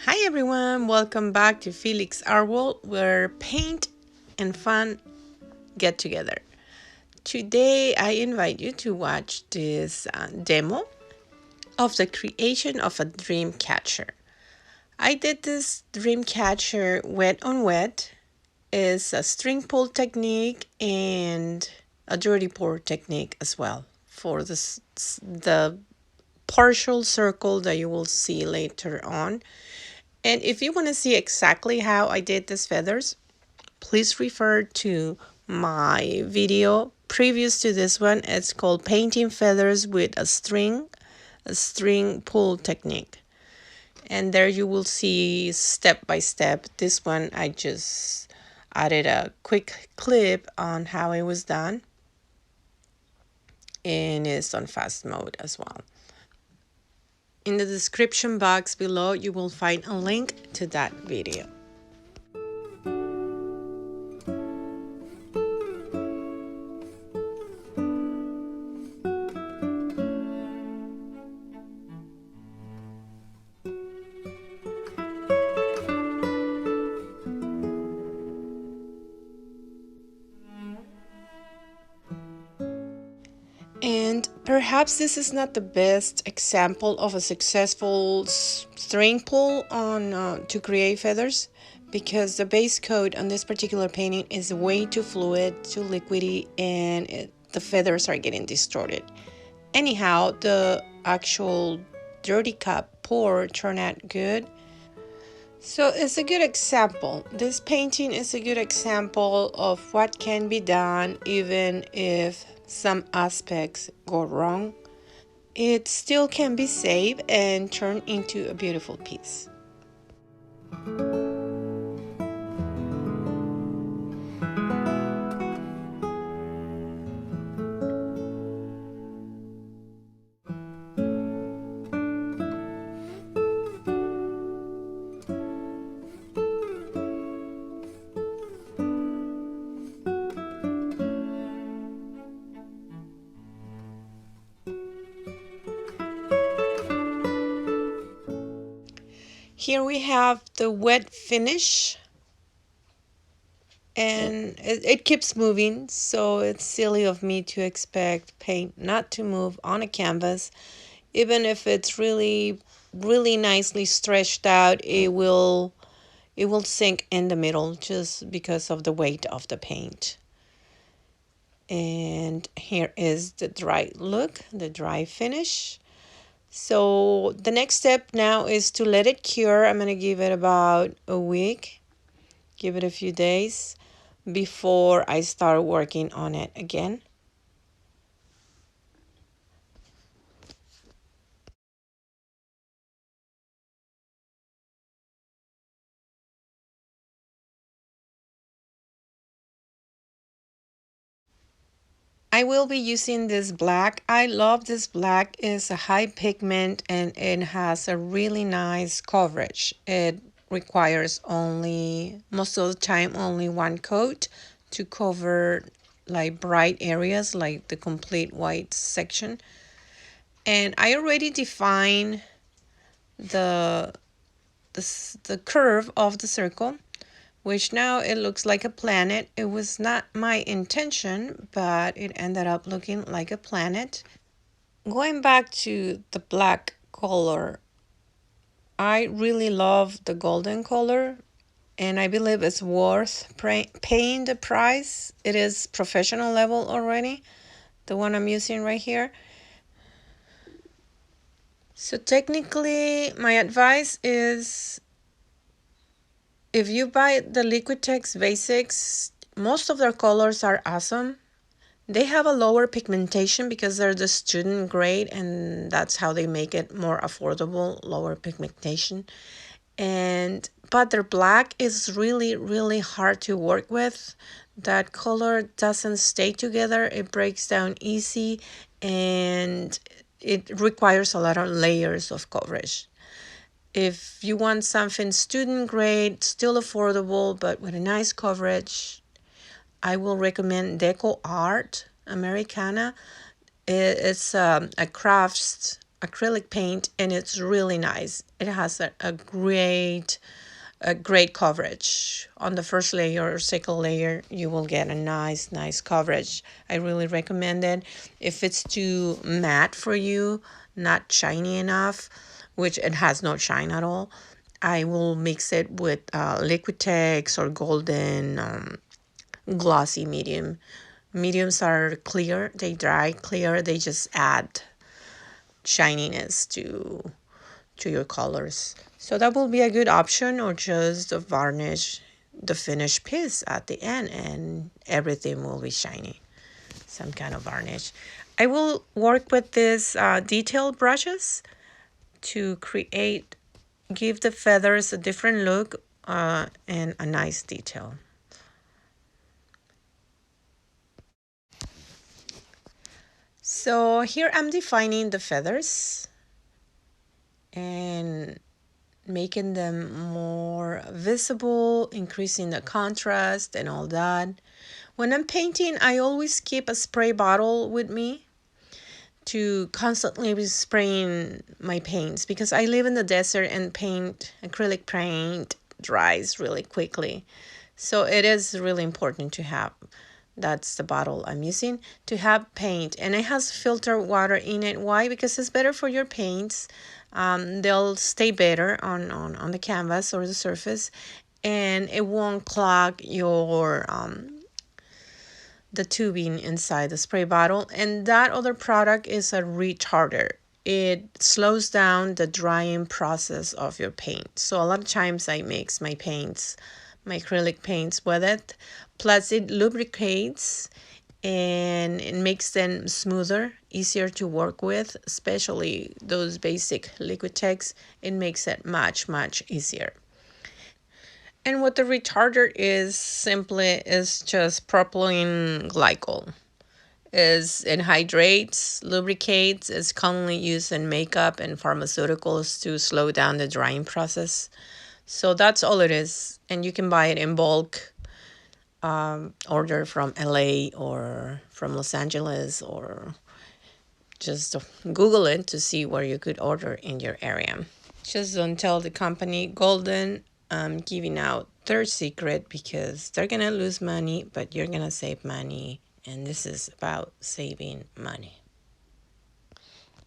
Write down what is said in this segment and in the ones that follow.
Hi everyone, welcome back to Felix Art World, where paint and fun get together. Today I invite you to watch this demo of the creation of a dream catcher. I did this dream catcher wet on wet. It's a string pull technique and a dirty pour technique as well for the partial circle that you will see later on. And if you want to see exactly how I did these feathers, please refer to my video previous to this one. It's called Painting Feathers with a string pull technique. And there you will see step by step. This one I just added a quick clip on how it was done. And it's on fast mode as well. In the description box below, you will find a link to that video. And perhaps this is not the best example of a successful string pull on to create feathers, because the base coat on this particular painting is way too fluid, too liquidy, and the feathers are getting distorted. Anyhow, the actual dirty cup pour turned out good. So it's a good example. This painting is a good example of what can be done even if some aspects go wrong. It still can be saved and turned into a beautiful piece. Here we have the wet finish, and it keeps moving, so it's silly of me to expect paint not to move on a canvas. Even if it's really nicely stretched out, it will sink in the middle just because of the weight of the paint. And here is the dry look, the dry finish. So the next step now is to let it cure. I'm going to give it about a week, give it a few days before I start working on it again. I will be using this black. I love this black. It's a high pigment and it has a really nice coverage. It requires only, most of the time, only one coat to cover like bright areas like the complete white section. And I already defined the the curve of the circle, which now it looks like a planet. It was not my intention, but it ended up looking like a planet. Going back to the black color, I really love the golden color, and I believe it's worth paying the price. It is professional level already, the one I'm using right here. So technically, my advice is, if you buy the Liquitex Basics, most of their colors are awesome. They have a lower pigmentation because they're the student grade, and that's how they make it more affordable, lower pigmentation. But their black is really hard to work with. That color doesn't stay together. It breaks down easy, and it requires a lot of layers of coverage. If you want something student grade, still affordable, but with a nice coverage, I will recommend Deco Art Americana. It's a acrylic paint, and it's really nice. It has a great coverage. On the first layer or second layer, you will get a nice coverage. I really recommend it. If it's too matte for you, not shiny enough, which it has no shine at all, I will mix it with Liquitex or Golden glossy medium. Mediums are clear, they dry clear, they just add shininess to your colors. So that will be a good option, or just varnish the finished piece at the end and everything will be shiny. Some kind of varnish. I will work with these detail brushes to give the feathers a different look and a nice detail. So here I'm defining the feathers and making them more visible, increasing the contrast and all that. When I'm painting, I always keep a spray bottle with me to constantly be spraying my paints, because I live in the desert and acrylic paint dries really quickly. So it is really important to have, that's the bottle I'm using, to have paint. And it has filtered water in it. Why? Because it's better for your paints. They'll stay better on the canvas or the surface, and it won't clog the tubing inside the spray bottle. And that other product is a retarder. It slows down the drying process of your paint. So a lot of times I mix my acrylic paints with it. Plus it lubricates and it makes them smoother, easier to work with, especially those basic Liquitex. It makes it much easier. And what the retarder is just propylene glycol. It hydrates, lubricates. It's commonly used in makeup and pharmaceuticals to slow down the drying process. So that's all it is. And you can buy it in bulk, order from LA or from Los Angeles, or just Google it to see where you could order in your area. Just don't tell the company Golden I'm giving out their secret, because they're gonna lose money, but you're gonna save money, and this is about saving money.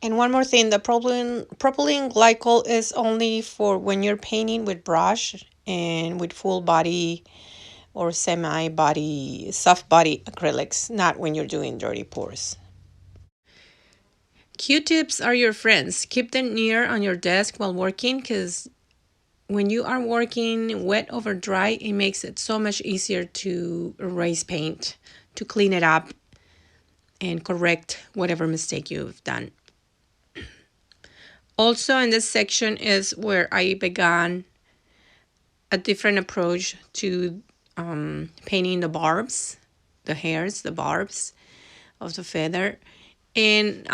And one more thing, the propylene glycol is only for when you're painting with brush and with full body or semi body, soft body acrylics, not when you're doing dirty pours. Q-tips are your friends. Keep them near on your desk while working, because when you are working wet over dry, it makes it so much easier to erase paint, to clean it up, and correct whatever mistake you've done. Also, in this section is where I began a different approach to painting the barbs, the hairs, the barbs of the feather. And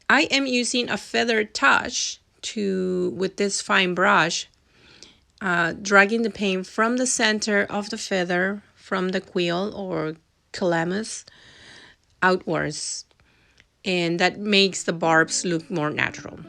I am using a feather touch with this fine brush, dragging the paint from the center of the feather, from the quill or calamus, outwards. And that makes the barbs look more natural.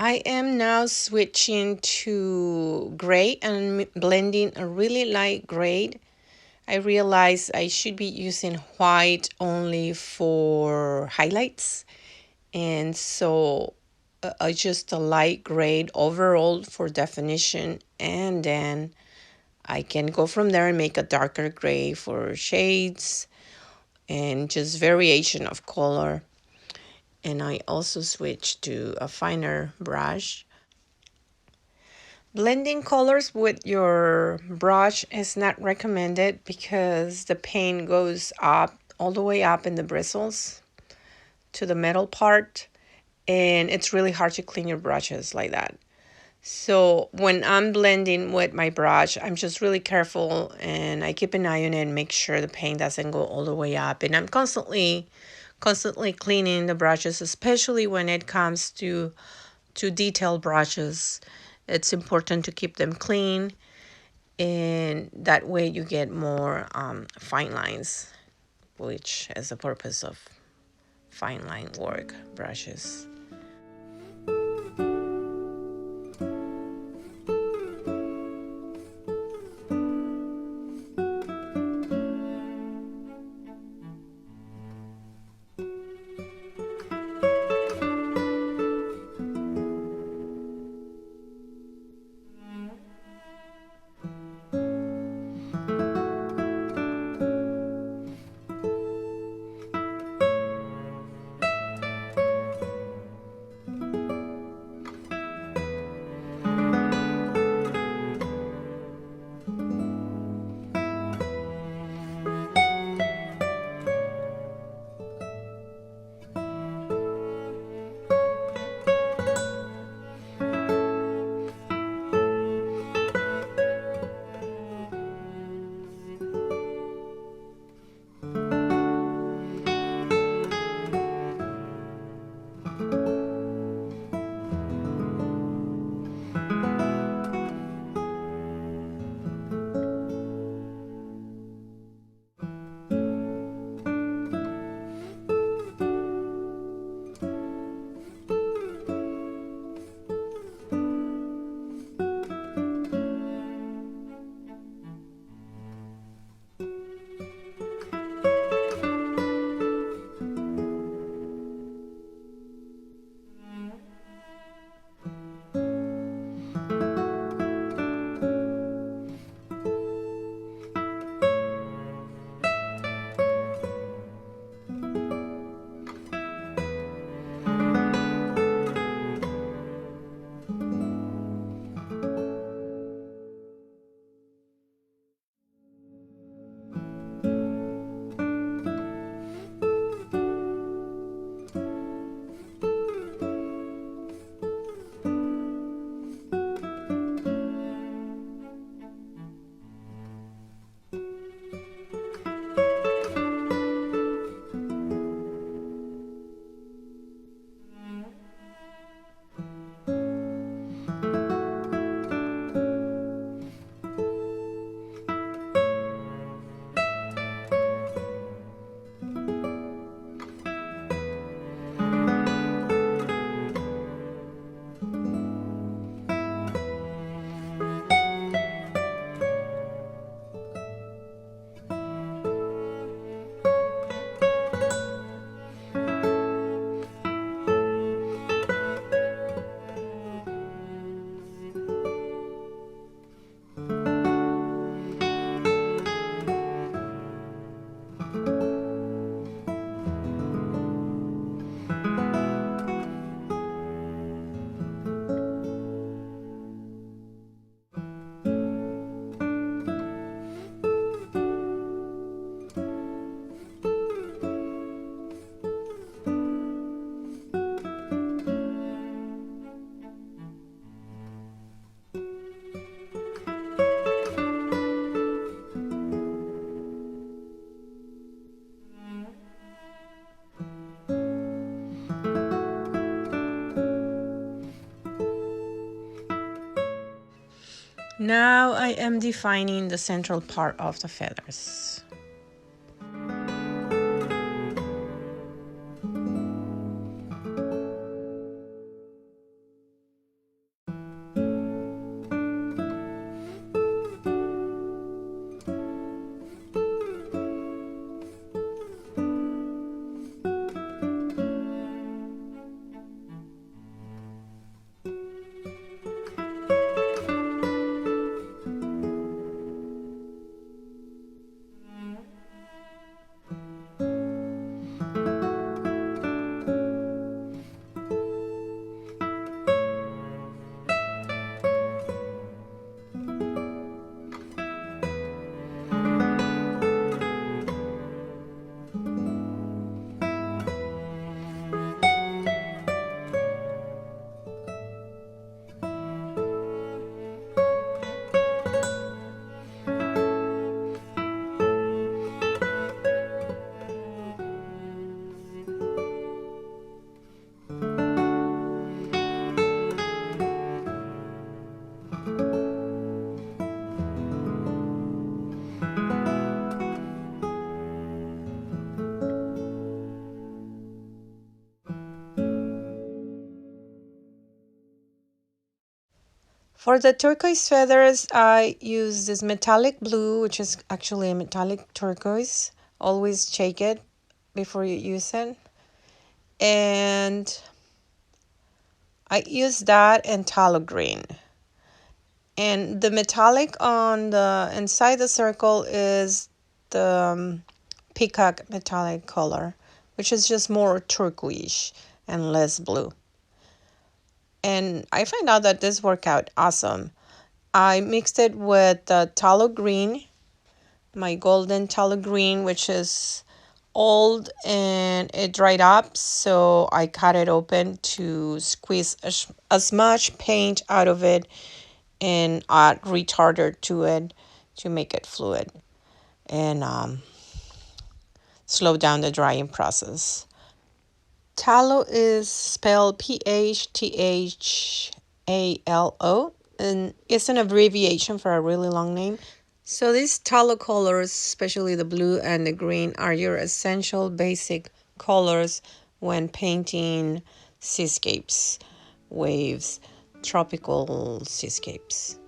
I am now switching to gray and blending a really light gray. I realized I should be using white only for highlights, and so I just a light gray overall for definition, and then I can go from there and make a darker gray for shades and just variation of color. And I also switched to a finer brush. Blending colors with your brush is not recommended because the paint goes up, all the way up in the bristles to the metal part, and it's really hard to clean your brushes like that. So when I'm blending with my brush, I'm just really careful and I keep an eye on it and make sure the paint doesn't go all the way up. And I'm constantly cleaning the brushes, especially when it comes to detail brushes. It's important to keep them clean, and that way you get more fine lines, which is the purpose of fine line work brushes. Now I am defining the central part of the feathers. For the turquoise feathers, I use this metallic blue, which is actually a metallic turquoise. Always shake it before you use it. And I use that and tallow green. And the metallic on the inside the circle is the peacock metallic color, which is just more turquoise and less blue. And I find out that this worked out awesome. I mixed it with the tallow green, my golden tallow green, which is old and it dried up, so I cut it open to squeeze as much paint out of it and add retarder to it to make it fluid and slow down the drying process. Tallow is spelled Phthalo, and it's an abbreviation for a really long name. So these tallow colors, especially the blue and the green, are your essential basic colors when painting seascapes, waves, tropical seascapes.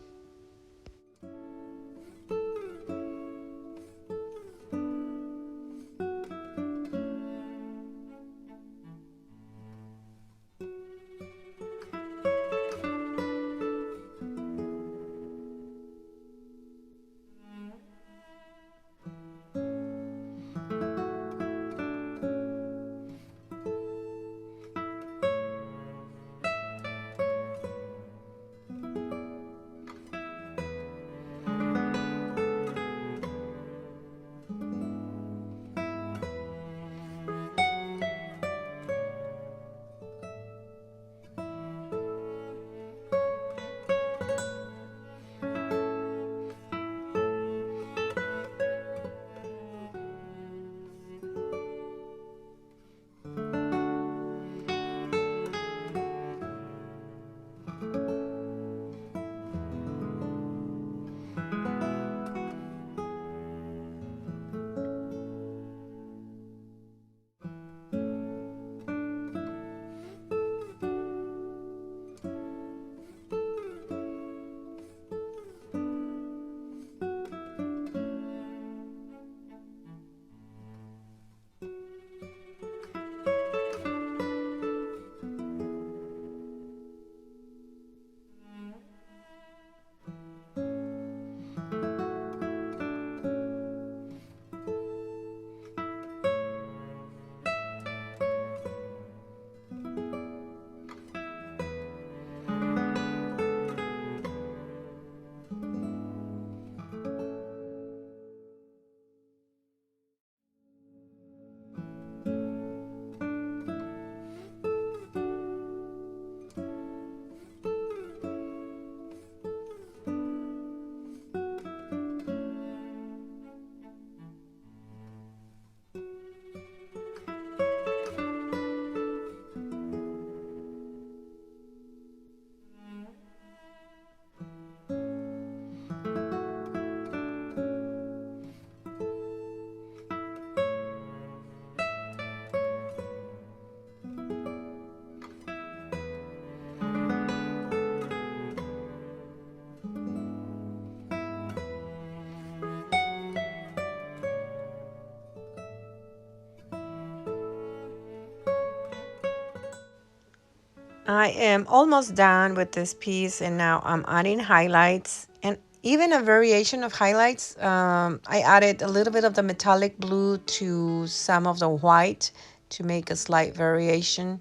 I am almost done with this piece and now I'm adding highlights and even a variation of highlights. I added a little bit of the metallic blue to some of the white to make a slight variation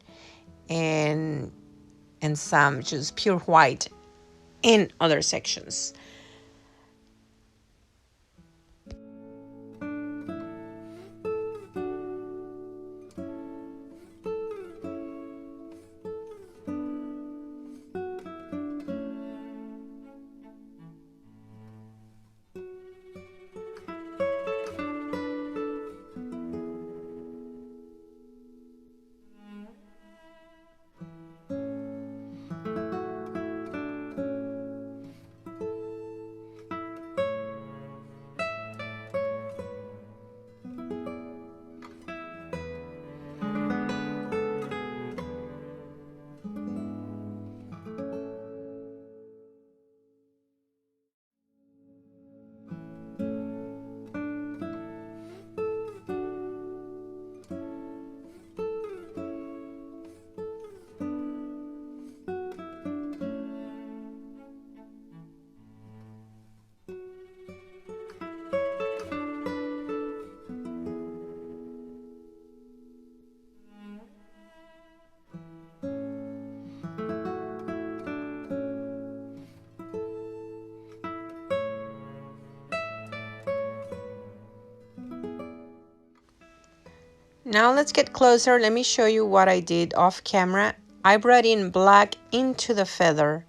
and some just pure white in other sections. Now let's get closer. Let me show you what I did off camera. I brought in black into the feather.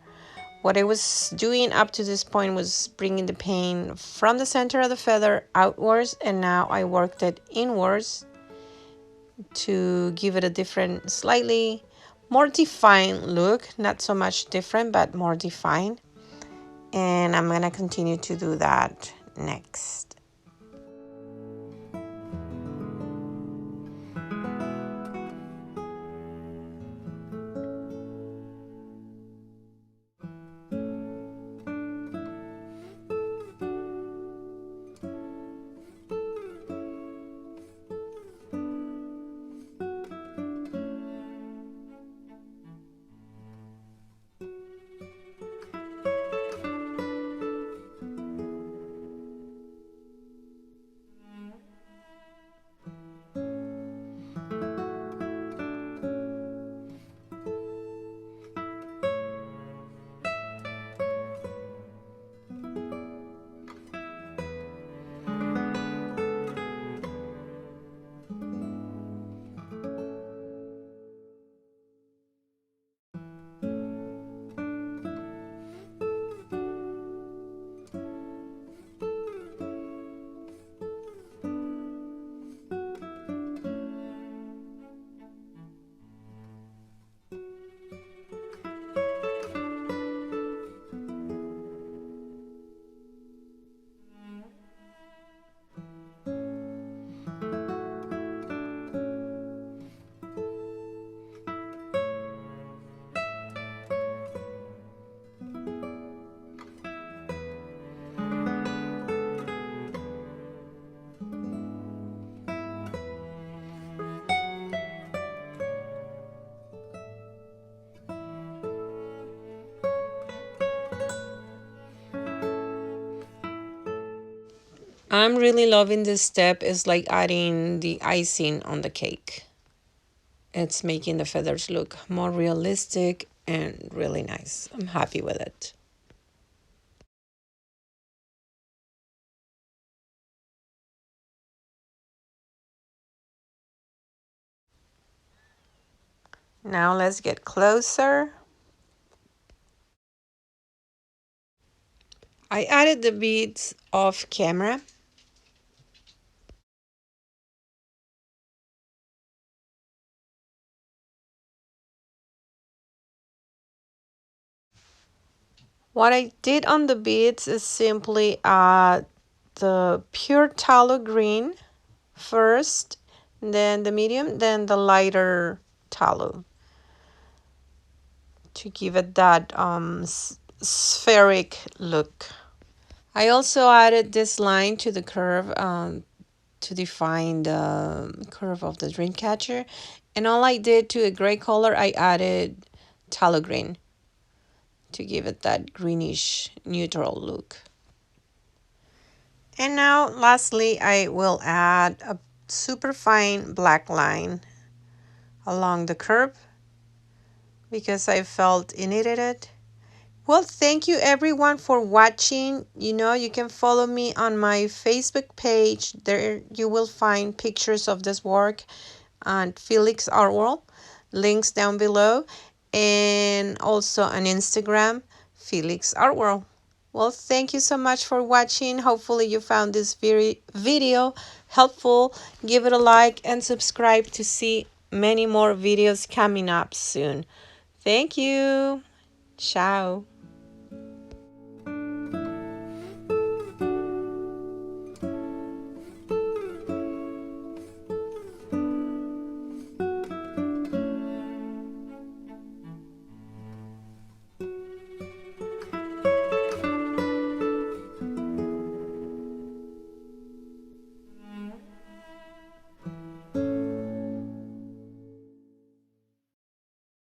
What I was doing up to this point was bringing the paint from the center of the feather outwards, and now I worked it inwards to give it a different, slightly more defined look. Not so much different, but more defined. And I'm gonna continue to do that next. I'm really loving this step. It's like adding the icing on the cake. It's making the feathers look more realistic and really nice. I'm happy with it. Now let's get closer. I added the beads off camera. What I did on the beads is simply add the pure tallow green first, then the medium, then the lighter tallow to give it that spheric look. I also added this line to the curve to define the curve of the dream catcher. And all I did to a gray color, I added tallow green to give it that greenish neutral look. And now lastly, I will add a super fine black line along the curve because I felt it needed it. Well, thank you everyone for watching. You can follow me on my Facebook page. There you will find pictures of this work on Felix Art World. Links down below. And also on Instagram, Felix Art World. Well, thank you so much for watching. Hopefully you found this video helpful. Give it a like and subscribe to see many more videos coming up soon. Thank you. Ciao.